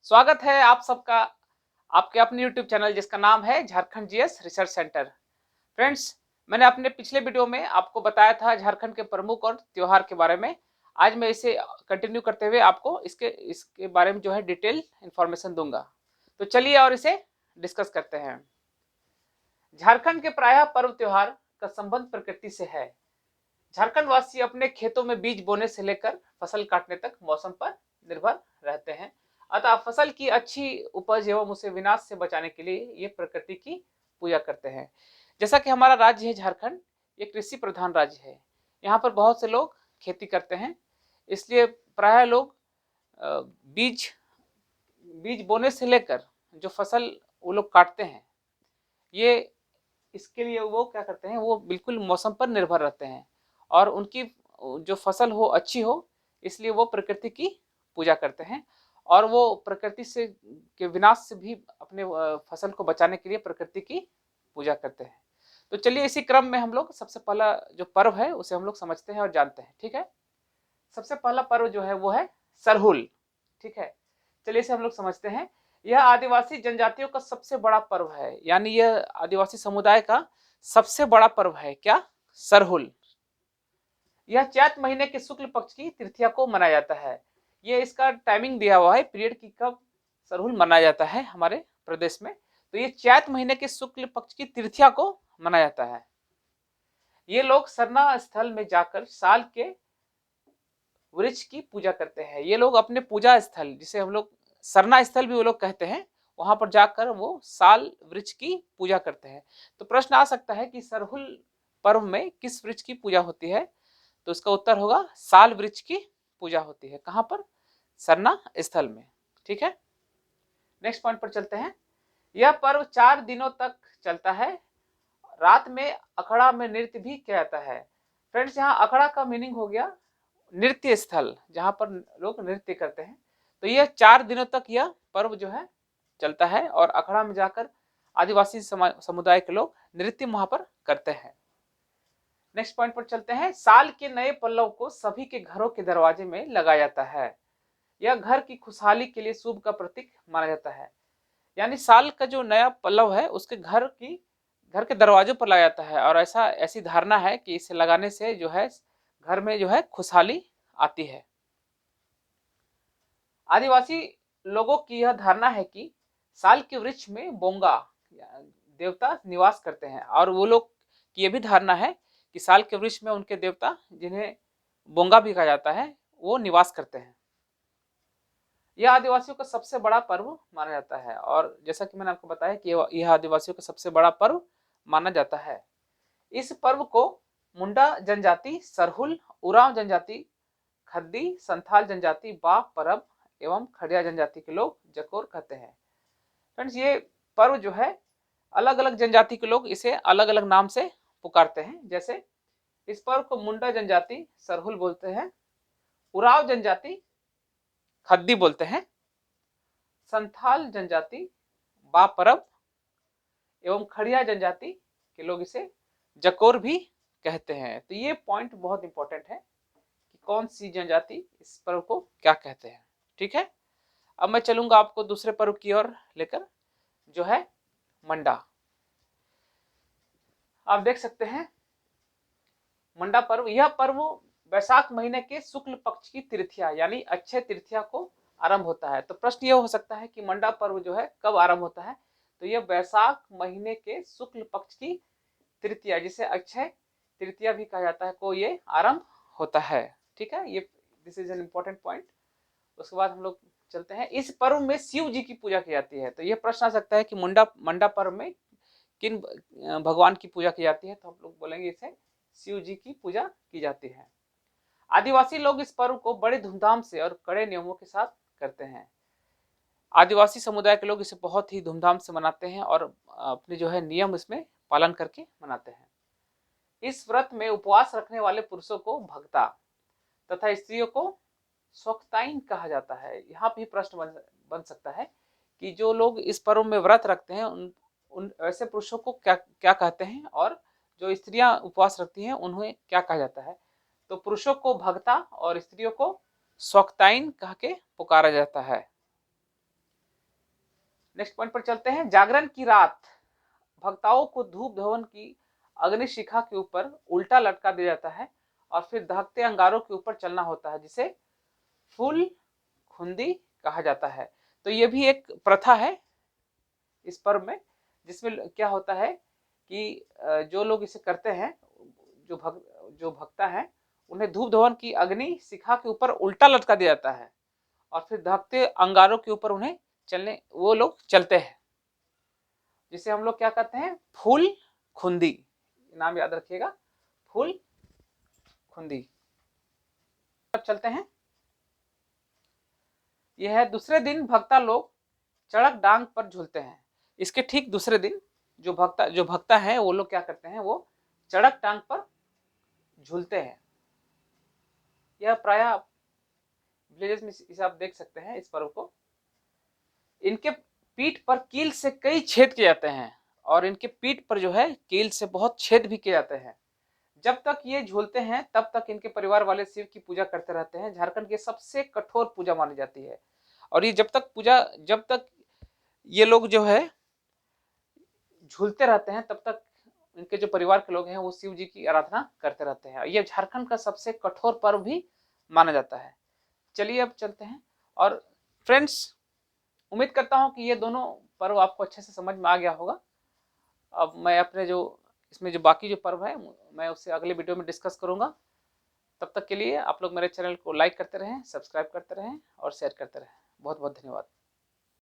स्वागत है आप सबका आपके अपने YouTube चैनल जिसका नाम है Jharkhand GS research centre. Friends, मैंने अपने पिछले वीडियो में आपको बताया था झारखंड के प्रमुख और त्योहार के बारे में। आज मैं इसे कंटिन्यू करते हुए आपको इसके बारे में जो है डिटेल इंफॉर्मेशन दूंगा। तो चलिए और इसे डिस्कस करते हैं। झारखंड के प्रायः पर्व त्योहार का संबंध प्रकृति से है। झारखंड वासी अपने खेतों में बीज बोने से लेकर फसल काटने तक मौसम पर निर्भर रहते हैं। अतः फसल की अच्छी उपज एवं उसे विनाश से बचाने के लिए ये प्रकृति की पूजा करते हैं। जैसा कि हमारा राज्य है झारखंड, ये कृषि प्रधान राज्य है। यहाँ पर बहुत से लोग खेती करते हैं, इसलिए प्रायः लोग बीज बीज बोने से लेकर जो फसल वो लोग काटते हैं, ये इसके लिए वो क्या करते हैं, वो बिल्कुल मौसम पर निर्भर रहते हैं और उनकी जो फसल हो अच्छी हो, इसलिए वो प्रकृति की पूजा करते हैं और वो प्रकृति से के विनाश से भी अपने फसल को बचाने के लिए प्रकृति की पूजा करते हैं। तो चलिए इसी क्रम में हम लोग सबसे पहला जो पर्व है उसे हम लोग समझते हैं और जानते हैं। ठीक है, सबसे पहला पर्व जो है वो है सरहुल। ठीक है, चलिए इसे हम लोग समझते हैं। यह आदिवासी जनजातियों का सबसे बड़ा पर्व है, यानी यह आदिवासी समुदाय का सबसे बड़ा पर्व है। क्या? सरहुल। यह चैत महीने के शुक्ल पक्ष की तृतीया को मनाया जाता है। ये इसका टाइमिंग दिया हुआ है, पीरियड की कब सरहुल मनाया जाता है हमारे प्रदेश में। तो ये चैत महीने के शुक्ल पक्ष की तृतीया को मनाया जाता है। ये लोग सरना स्थल में जाकर साल के वृक्ष की पूजा करते हैं। ये लोग अपने पूजा स्थल, जिसे हम लोग सरना स्थल भी वो लोग कहते हैं, वहां पर जाकर वो साल वृक्ष की पूजा करते हैं। तो प्रश्न आ सकता है कि सरहुल पर्व में किस वृक्ष की पूजा होती है? तो इसका उत्तर होगा साल वृक्ष की पूजा होती है। कहां पर? सरना स्थल में। ठीक है, नेक्स्ट पॉइंट पर चलते हैं। यह पर्व 4 दिनों तक चलता है। रात में अखड़ा में नृत्य भी किया जाता है। फ्रेंड्स, यहाँ अखड़ा का मीनिंग हो गया नृत्य स्थल, जहां पर लोग नृत्य करते हैं। तो यह 4 दिनों तक यह पर्व जो है चलता है और अखड़ा में जाकर आदिवासी समुदाय के लोग नृत्य वहां पर करते हैं। नेक्स्ट पॉइंट पर चलते हैं। साल के नए पल्लव को सभी के घरों के दरवाजे में लगाया जाता है। यह घर की खुशहाली के लिए शुभ का प्रतीक माना जाता है। यानी साल का जो नया पल्लव है उसके घर के दरवाजों पर लगाया जाता है और ऐसी धारणा है कि इसे लगाने से जो है घर में जो है खुशहाली आती है। आदिवासी लोगों की यह धारणा है कि साल के वृक्ष में बोंगा देवता निवास करते हैं और वो लोग की यह भी धारणा है कि साल के वृक्ष में उनके देवता, जिन्हें बोंगा भी कहा जाता है, वो निवास करते हैं। यह आदिवासियों का सबसे बड़ा पर्व माना जाता है और जैसा कि मैंने आपको बताया कि यह आदिवासियों का सबसे बड़ा पर्व माना जाता है। इस पर्व को मुंडा जनजाति, सरहुल, उरांव जनजाति, खद्दी, संथाल जनजाति, बा, परब एवं खड़िया जनजाति के लोग जकोर कहते हैं। फ्रेंड्स, ये पर्व जो है अलग अलग जनजाति के लोग इसे अलग अलग नाम से पुकारते हैं। जैसे इस पर्व को मुंडा जनजाति सरहुल बोलते हैं, उराव जनजाति खद्दी बोलते हैं, संथाल जनजाति बा परब एवं खड़िया जनजाति के लोग इसे जकोर भी कहते हैं। तो ये पॉइंट बहुत इंपॉर्टेंट है कि कौन सी जनजाति इस पर्व को क्या कहते हैं। ठीक है, अब मैं चलूंगा आपको दूसरे पर्व की ओर लेकर, जो है मंडा। आप देख सकते हैं मंडा पर्व। यह पर्व वैशाख महीने के शुक्ल पक्ष की तृतीया यानी अक्षय तृतीया को आरंभ होता है। तो प्रश्न यह हो सकता है कि मंडा पर्व जो है कब आरंभ होता है? तो यह वैशाख महीने के शुक्ल पक्ष की तृतीया, जिसे अक्षय तृतीया भी कहा जाता है, को ये आरंभ होता है। ठीक है, ये this is an important point. उसके बाद हम लोग चलते हैं। इस पर्व में शिव जी की पूजा की जाती है। तो यह प्रश्न आ सकता है कि मंडा पर्व में किन भगवान की पूजा की जाती है? तो हम लोग बोलेंगे इसे शिव जी की पूजा की जाती है। आदिवासी लोग इस पर्व को बड़े धूमधाम से और कड़े नियमों के साथ करते हैं। आदिवासी समुदाय के लोग इसे बहुत ही धूमधाम से मनाते हैं और अपने जो है नियम इसमें पालन करके मनाते हैं। इस व्रत में उपवास रखने वाले पुरुषों को भक्ता तथा स्त्रियों को स्वक्ताइन कहा जाता है। यहाँ भी प्रश्न बन सकता है कि जो लोग इस पर्व में व्रत रखते हैं उन ऐसे पुरुषों को क्या क्या कहते हैं और जो स्त्रियां उपवास रखती हैं उन्हें क्या कहा जाता है? तो पुरुषों को भक्ता और स्त्रियों को स्वक्ताइन कह के पुकारा जाता है। नेक्स्ट पॉइंट पर चलते हैं। जागरण की रात भक्ताओं को धूप धवन की अग्नि शिखा के ऊपर उल्टा लटका दिया जाता है और फिर दहकते अंगारों के ऊपर चलना होता है, जिसे फूल खुंदी कहा जाता है। तो ये भी एक प्रथा है इस पर्व में, जिसमें क्या होता है कि जो लोग इसे करते हैं, जो भक्ता है, उन्हें धूप धवन की अग्नि शिखा के ऊपर उल्टा लटका दिया जाता है और फिर दहकते अंगारों के ऊपर उन्हें चलने वो लोग चलते हैं, जिसे हम लोग क्या कहते हैं, फूल खुंदी। नाम याद रखिएगा, फूल खुंदी। अब चलते हैं, यह है दूसरे दिन भक्ता लोग चढ़क डांग पर झूलते हैं। इसके ठीक दूसरे दिन जो भक्ता है वो लोग क्या करते हैं, वो चढ़क टांग पर झूलते हैं। यह प्राय विलेजेस में इसे आप देख सकते हैं इस पर्व को। इनके पीठ पर कील से कई छेद किए जाते हैं और इनके पीठ पर जो है कील से बहुत छेद भी किए जाते हैं। जब तक ये झूलते हैं तब तक इनके परिवार वाले शिव की पूजा करते रहते हैं। झारखंड की सबसे कठोर पूजा मानी जाती है और ये जब तक ये लोग जो है झूलते रहते हैं तब तक इनके जो परिवार के लोग हैं वो शिव जी की आराधना करते रहते हैं। ये झारखंड का सबसे कठोर पर्व भी माना जाता है। चलिए अब चलते हैं। और फ्रेंड्स, उम्मीद करता हूं कि ये दोनों पर्व आपको अच्छे से समझ में आ गया होगा। अब मैं अपने जो इसमें जो बाकी जो पर्व है मैं उससे अगले वीडियो में डिस्कस करूंगा। तब तक के लिए आप लोग मेरे चैनल को लाइक करते रहें, सब्सक्राइब करते रहें और शेयर करते रहें। बहुत बहुत धन्यवाद।